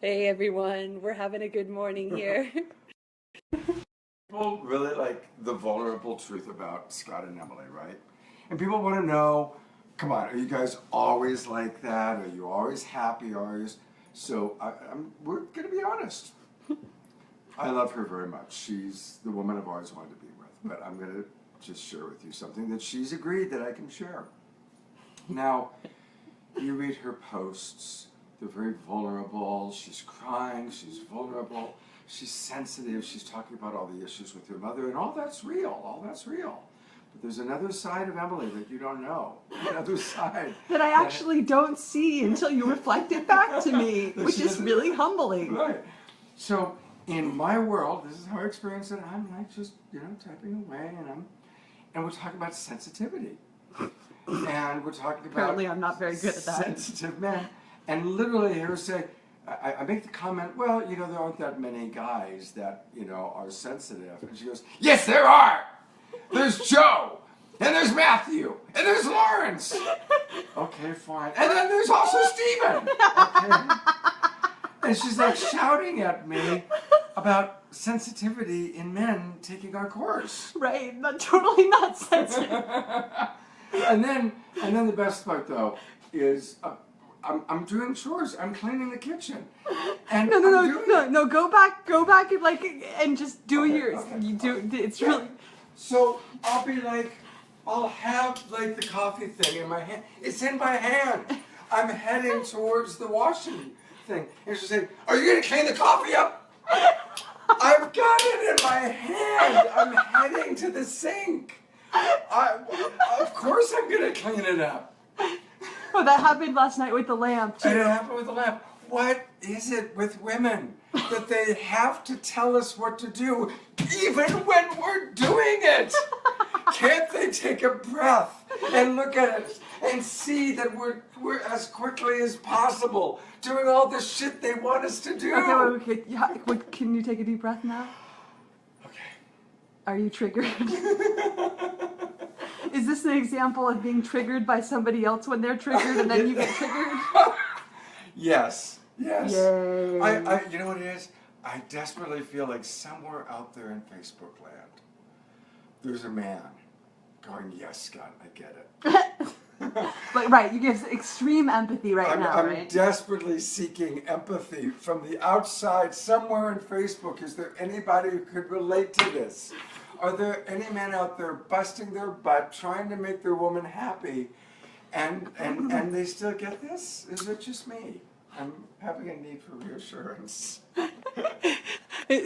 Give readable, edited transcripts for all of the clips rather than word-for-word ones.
Hey everyone, we're having a good morning here. People really like the vulnerable truth about Scott and Emily, right? And people want to know, come on, are you guys always like that? Are you always happy? We're going to be honest. I love her very much. She's the woman I've always wanted to be with. But I'm going to just share with you something that she's agreed that I can share. Now, you read her posts. They're very vulnerable. She's crying. She's vulnerable. She's sensitive. She's talking about all the issues with her mother, and all that's real. All that's real. But there's another side of Emily that you don't know. Another side That I actually don't see until you reflect it back to me, which is really humbling. Right. So in my world, this is how I experience it. I'm like just, typing away, and we're talking about sensitivity. And we're talking about Apparently I'm not very good at that. Sensitive men. And literally he'll say, I make the comment, well, there aren't that many guys that, are sensitive. And she goes, yes, there are. There's Joe. And there's Matthew. And there's Lawrence. Okay, fine. And then there's also Stephen. Okay. And she's like shouting at me about sensitivity in men taking our course. Right, totally not sensitive. And then the best part though is I'm doing chores. I'm cleaning the kitchen. And No. Go back and just do yours. Okay. You do. It's really. So I'll have the coffee thing in my hand. It's in my hand. I'm heading towards the washing thing. And she's saying, "Are you going to clean the coffee up?" I've got it in my hand. I'm heading to the sink. Of course I'm going to clean it up. Oh, that happened last night with the lamp too. And it happened with the lamp. What is it with women that they have to tell us what to do even when we're doing it? Can't they take a breath and look at it and see that we're as quickly as possible doing all the shit they want us to do? Okay. Can you take a deep breath now? Okay. Are you triggered? Is this an example of being triggered by somebody else when they're triggered and then you get triggered? Yes. Yay. You know what it is? I desperately feel like somewhere out there in Facebook land, there's a man going, yes, Scott, I get it. But right, you give extreme empathy right now, right? I'm desperately seeking empathy from the outside, somewhere in Facebook. Is there anybody who could relate to this? Are there any men out there busting their butt, trying to make their woman happy, and they still get this? Is it just me? I'm having a need for reassurance.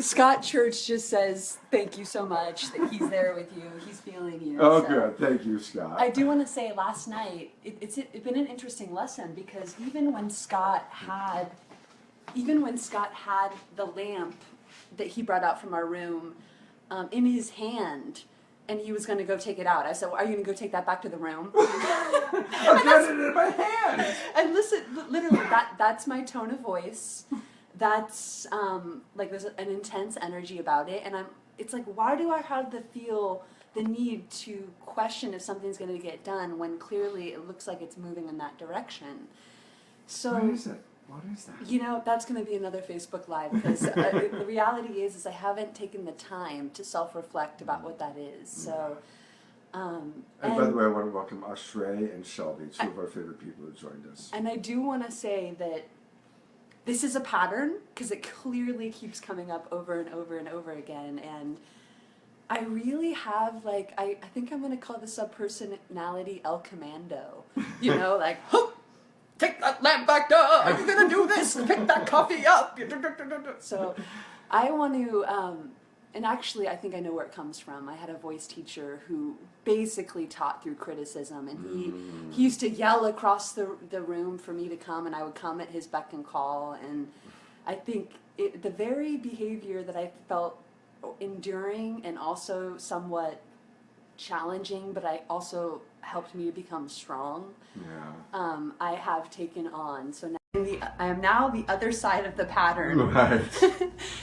Scott Church just says, thank you so much, that he's there with you, he's feeling you. Oh, so. Good. Thank you, Scott. I do want to say last night, it's been an interesting lesson because even when Scott had the lamp that he brought out from our room in his hand, and he was going to go take it out. I said, well, are you going to go take that back to the room? I've got it in my hand. And listen, literally, that's my tone of voice. That's, there's an intense energy about it. And it's like, why do I have the need to question if something's going to get done when clearly it looks like it's moving in that direction? So, what is it? What is that? That's going to be another Facebook Live because the reality is I haven't taken the time to self-reflect about what that is. So, and by the way, I want to welcome Ashray and Shelby, two of our favorite people who joined us. And I do want to say that this is a pattern because it clearly keeps coming up over and over and over again. And I really have I think I'm going to call the subpersonality El Commando. Hoop! Take that lamp back down! You're gonna do this! Pick that coffee up! So, I want to, and actually I think I know where it comes from. I had a voice teacher who basically taught through criticism, and he used to yell across the room for me to come, and I would come at his beck and call, and I think the very behavior that I felt enduring and also somewhat challenging, but I also helped me to become strong. Yeah. I have taken on. So now I am now the other side of the pattern. Right.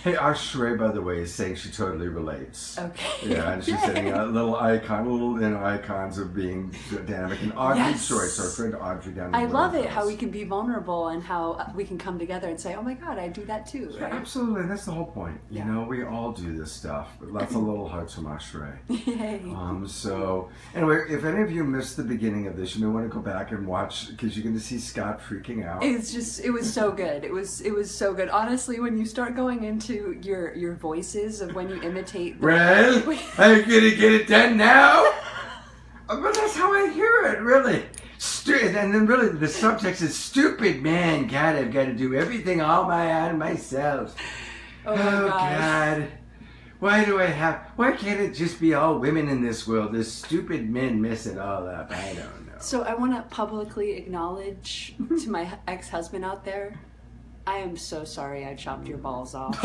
Hey, our Sheree, by the way, is saying she totally relates. Okay. Yeah, and she's setting a little icons of being dynamic. And Audrey, Yes. sorry, so our friend Audrey down in I love it Waterhouse. how we can be vulnerable and how we can come together and say, oh my God, I do that too. Yeah, Right? absolutely, and that's the whole point. You Yeah. know, we all do this stuff. But lots of little hearts from our Sheree. Yay. So anyway, if any of you missed the beginning of this, you may want to go back and watch because you're going to see Scott freaking out. It was so good. It was so good. Honestly, when you start going into your voices of when you imitate Well, I'm gonna get it done now. But that's how I hear it, really. And then really the subtext is stupid man. God, I've got to do everything all on myself. Oh my gosh. God. Why can't it just be all women in this world? This stupid men mess it all up. I don't know. So I want to publicly acknowledge to my ex-husband out there, I am so sorry I chopped your balls off.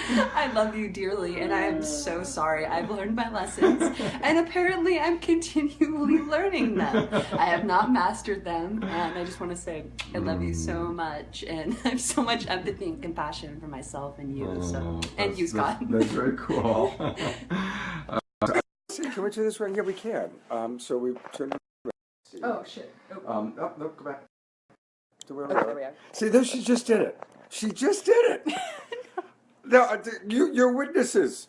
I love you dearly, and I am so sorry. I've learned my lessons, and apparently I'm continually learning them. I have not mastered them, and I just want to say I love you so much, and I have so much empathy and compassion for myself and you, and you, Scott. That's very cool. Can we do this right? Yeah, we can. So we turn. Oh shit! No, go back. Okay, there we are. See, there she just did it. She just did it. No, you're witnesses.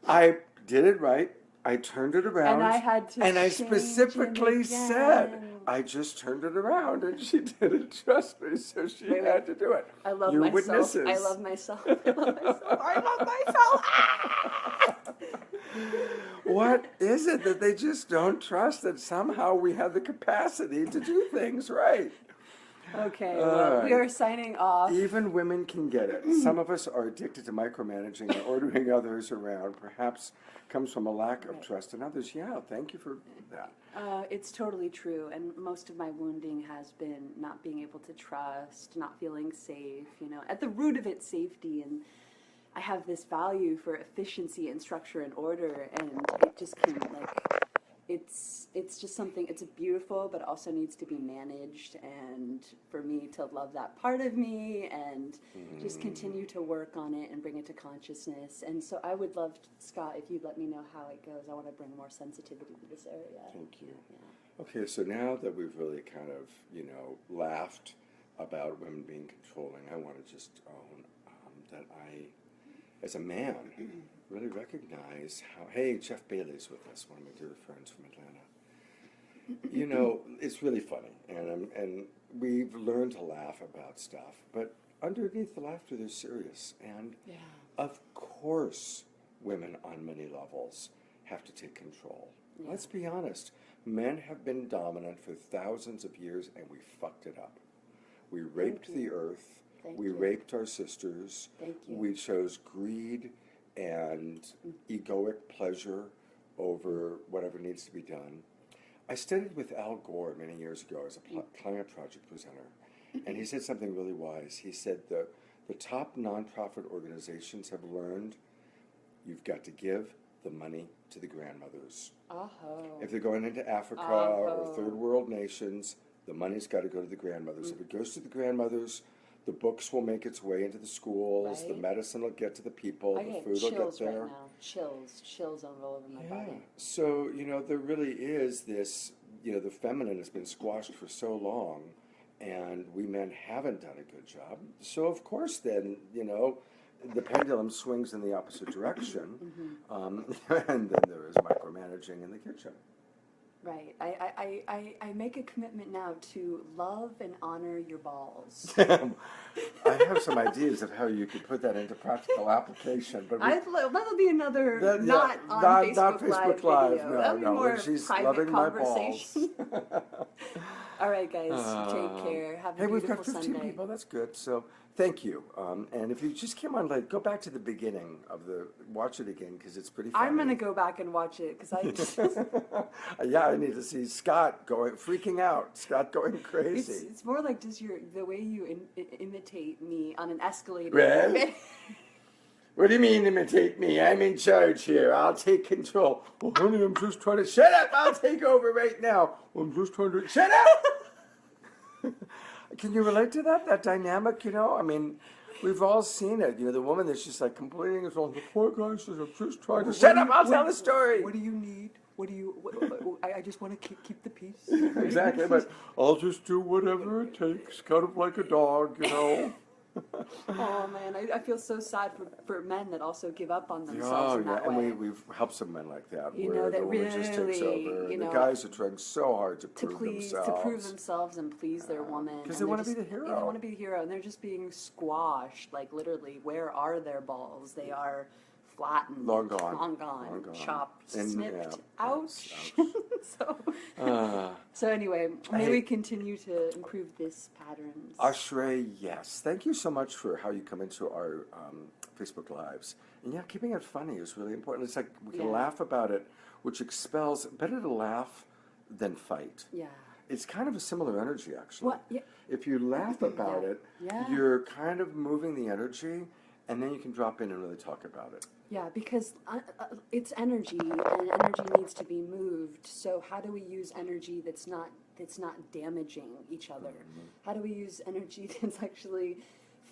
I did it right. I turned it around. And I had to. And I change specifically it said, again. I just turned it around, and she didn't trust me, so she had to do it. I love You're myself. witnesses. I love myself. I love myself. I love myself. What is it that they just don't trust that somehow we have the capacity to do things right? Okay, well, we are signing off. Even women can get it. Some of us are addicted to micromanaging and ordering others around. Perhaps comes from a lack of trust in others. Yeah, thank you for that. It's totally true, and most of my wounding has been not being able to trust, not feeling safe, you know. At the root of it, safety, and I have this value for efficiency and structure and order, and it just can, like, it's just something, it's beautiful, but also needs to be managed, and for me to love that part of me and just continue to work on it and bring it to consciousness. And so I would love, Scott, if you'd let me know how it goes. I want to bring more sensitivity to this area. Thank you. Yeah. Okay, so now that we've really kind of, laughed about women being controlling, I want to just own that I, as a man, really recognize how, hey, Jeff Bailey's with us, one of my dear friends from Atlanta. It's really funny, and we've learned to laugh about stuff, but underneath the laughter, they're serious. And of course, women on many levels have to take control. Yeah. Let's be honest. Men have been dominant for thousands of years, and we fucked it up. We raped the earth. We raped our sisters. We chose greed and egoic pleasure over whatever needs to be done. I studied with Al Gore many years ago as a climate project presenter, and he said something really wise. He said the top nonprofit organizations have learned you've got to give the money to the grandmothers. If they're going into Africa or third world nations, the money's got to go to the grandmothers. If it goes to the grandmothers, the books will make its way into the schools, the medicine will get to the people, the food will get there. Right now. Chills all over my body. So, there really is this, the feminine has been squashed for so long, and we men haven't done a good job. So, of course, then, the pendulum swings in the opposite direction, and then there is micromanaging in the kitchen. Right. I make a commitment now to love and honor your balls. I have some ideas of how you could put that into practical application, but that'll be another not Facebook Live video. That'll be more she's private loving conversation. My balls. All right, guys. Take care. Have a beautiful Sunday. Hey, we've got 15 people. That's good. So thank you. And if you just came on late, go back to the beginning watch it again because it's pretty funny. I'm gonna go back and watch it because I just I need to see Scott freaking out. Scott going crazy. It's more like just the way you imitate me on an escalator. Well, what do you mean imitate me? I'm in charge here. I'll take control. Well, honey, I'm just trying to shut up. I'll take over right now. I'm just trying to shut up. Can you relate to that? That dynamic, you know? I mean, we've all seen it. You know, the woman that's just like complaining is all the poor guy says, I'm just trying to shut up, I'll tell the story. What do you need? What do you? I just want to keep the peace. Exactly, but I'll just do whatever it takes, kind of like a dog, you know? Oh man, I feel so sad for men that also give up on themselves Oh, in yeah, that way. and we've helped some men like that, You where know, the that woman just takes really, over. you And the know, guys are trying so hard to to prove themselves and please their woman. Because and they want they're to be the just- hero. They want to be the hero, and they're just being squashed. Like literally, where are their balls? They are flattened, Long gone. long gone, Long gone. chopped, And, snipped. yeah, Ouch. ouch. so, Uh, so anyway, may Hey. we continue to improve this patterns. Ashray, yes. Thank you so much for how you come into our Facebook Lives. And yeah, keeping it funny is really important. It's like we can Yeah. laugh about it, which expels, better to laugh than fight. Yeah. It's kind of a similar energy, actually. What? Yeah. If you laugh about Yeah. it, Yeah. you're kind of moving the energy, and then you can drop in and really talk about it. Yeah, because it's energy, and energy needs to be moved. So how do we use energy that's not damaging each other? How do we use energy that's actually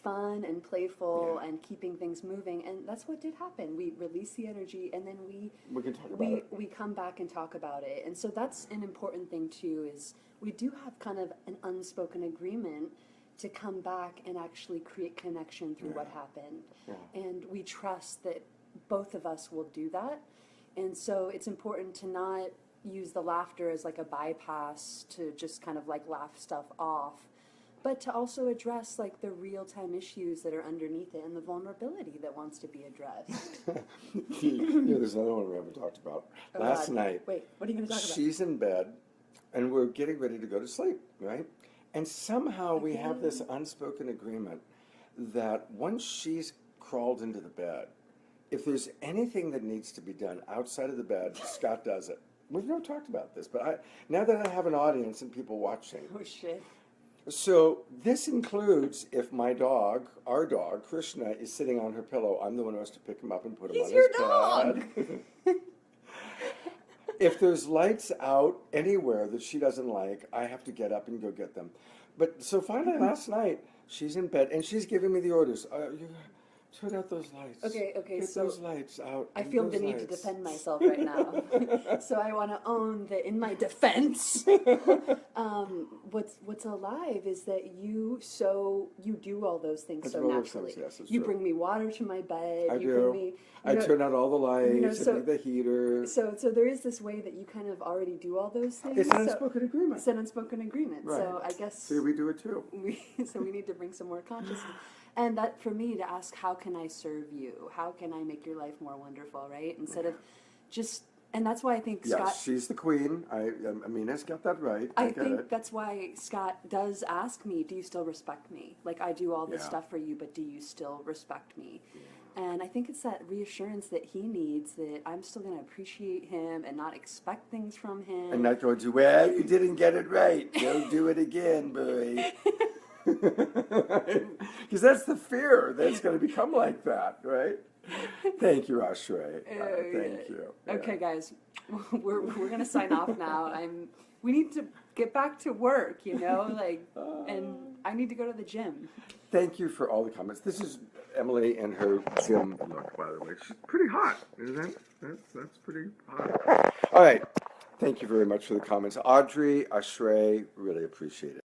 fun and playful and keeping things moving? And that's what did happen. We release the energy, and then we can talk about it. we come back and talk about it. And so that's an important thing too. Is we do have kind of an unspoken agreement to come back and actually create connection through what happened. Yeah. And we trust that both of us will do that. And so it's important to not use the laughter as like a bypass to just kind of like laugh stuff off, but to also address like the real-time issues that are underneath it and the vulnerability that wants to be addressed. There's another one we haven't talked about. Oh, Last God. night, Wait, what are you going to talk about? she's in bed, and we're getting ready to go to sleep, right? And somehow we have this unspoken agreement that once she's crawled into the bed, if there's anything that needs to be done outside of the bed, Scott does it. We've never talked about this, but now that I have an audience and people watching. Oh, shit. So this includes if my dog, our dog, Krishna, is sitting on her pillow, I'm the one who has to pick him up and put him He's on your his dog. bed. If there's lights out anywhere that she doesn't like, I have to get up and go get them. But so finally last night, she's in bed and she's giving me the orders. You turn out those lights. Okay, Get so those lights out. I feel the need to defend myself right now. So I want to own that in my defense, what's alive is that you do all those things so naturally. Yes, it's you true. bring me water to my bed. I you do. Bring me, I turn out all the lights, so- I bring the heater. So there is this way that you kind of already do all those things. It's an unspoken agreement. It's an unspoken agreement. Right. So I guess See, we do it too. we need to bring some more consciousness. And that for me to ask, how can I serve you? How can I make your life more wonderful, right? Instead of just, and that's why I think Scott. Yes, she's the queen. Amina's got that right. I get think it. that's why Scott does ask me, do you still respect me? Like, I do all this Yeah. stuff for you, but do you still respect me? And I think it's that reassurance that he needs that I'm still going to appreciate him and not expect things from him. And not going to, well, you didn't get it right. Go do it again, boy. Because that's the fear that's going to become like that, right? Thank you, Ashray. Thank you. Okay, guys, we're gonna sign off now. We need to get back to work, and I need to go to the gym. Thank you for all the comments. This is Emily and her gym look, by the way. She's pretty hot, isn't it? That's pretty hot. All right. Thank you very much for the comments. Audrey, Ashray, really appreciate it.